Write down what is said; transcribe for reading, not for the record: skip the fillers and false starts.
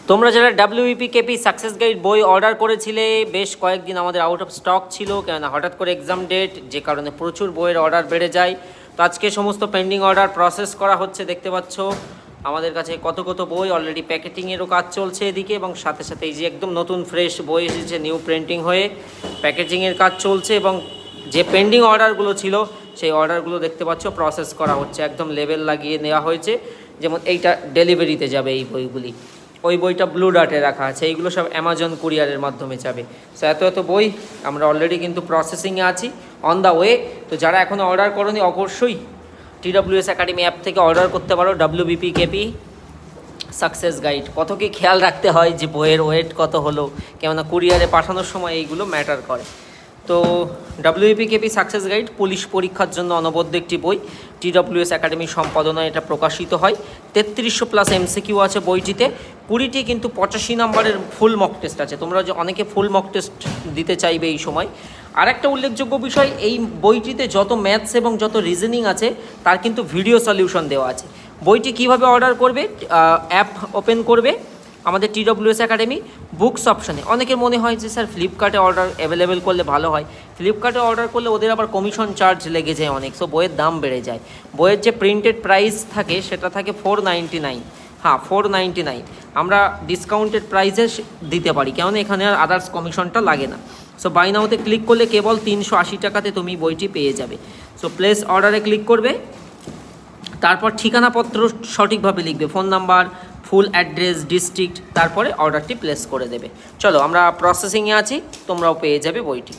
তোমরা যারা WBPKP success guide বই অর্ডার করেছিলে বেশ কয়েকদিন আমাদের আউট অফ স্টক ছিল, কেননা হঠাৎ করে এক্সাম ডেট, যে কারণে প্রচুর বইয়ের অর্ডার বেড়ে যায়। তো আজকে সমস্ত পেন্ডিং অর্ডার প্রসেস করা হচ্ছে। দেখতে পাচ্ছ আমাদের কাছে কত কত বই অলরেডি প্যাকেটিংয়েরও কাজ চলছে এদিকে, এবং সাথে সাথে এই যে একদম নতুন ফ্রেশ বই এসেছে নিউ প্রিন্টিং হয়ে প্যাকেজিংয়ের কাজ চলছে, এবং যে পেন্ডিং অর্ডারগুলো ছিল সেই অর্ডারগুলো দেখতে পাচ্ছ প্রসেস করা হচ্ছে, একদম লেবেল লাগিয়ে নেওয়া হয়েছে। যেমন এইটা ডেলিভারিতে যাবে এই বইগুলি, ওই বইটা ব্লু ডার্টে রাখা আছে, এইগুলো সব অ্যামাজন কুরিয়ারের মাধ্যমে যাবে। সো এত বই আমরা অলরেডি কিন্তু প্রসেসিংয়ে আছি, অন দ্য ওয়ে। তো যারা এখনও অর্ডার করোনি অবশ্যই TWS একাডেমি অ্যাপ থেকে অর্ডার করতে পারো। WBPKP সাকসেস গাইড, কত কি খেয়াল রাখতে হয় যে বইয়ের ওয়েট কত হলো, কেননা কুরিয়ারে পাঠানোর সময় এইগুলো ম্যাটার করে। তো WBPKP সাকসেস গাইড পুলিশ পরীক্ষার জন্য অনবদ্য একটি বই, TWS একাডেমির সম্পাদনায় এটা প্রকাশিত হয়। 3300+ MCQ আছে বইটিতে, 20টি কিন্তু 85 নম্বরের ফুল মক টেস্ট আছে। তোমরা যে অনেকে ফুল মক টেস্ট দিতে চাইবে এই সময়। আর একটা উল্লেখযোগ্য বিষয়, এই বইটিতে যত ম্যাথস এবং যত রিজনিং আছে তার কিন্তু ভিডিও সলিউশন দেওয়া আছে। বইটি কিভাবে অর্ডার করবে? অ্যাপ ওপেন করবে আমাদের TWS একাডেমি, বুকস অপশানে। অনেকের মনে হয় যে স্যার ফ্লিপকার্টে অর্ডার অ্যাভেলেবেল করলে ভালো হয়, ফ্লিপকার্টে অর্ডার করলে ওদের আবার কমিশন চার্জ লেগে যায় অনেক, সো বইয়ের দাম বেড়ে যায়। বইয়ের যে প্রিন্টেড প্রাইস থাকে সেটা থাকে 499, হ্যাঁ 499। আমরা ডিসকাউন্টেড প্রাইসে দিতে পারি, কেননা এখানে আর আদার্স কমিশনটা লাগে না। সো বাই নাওতে ক্লিক করলে কেবল 380 টাকাতে তুমি বইটি পেয়ে যাবে। সো প্লেস অর্ডারে ক্লিক করবে, তারপর ঠিকানাপত্র সঠিকভাবে লিখবে, phone number, full address, district, তারপরে অর্ডারটি প্লেস করে দেবে। চলো আমরা প্রসেসিংয়ে আছি, তোমরাও পেয়ে যাবে বইটি।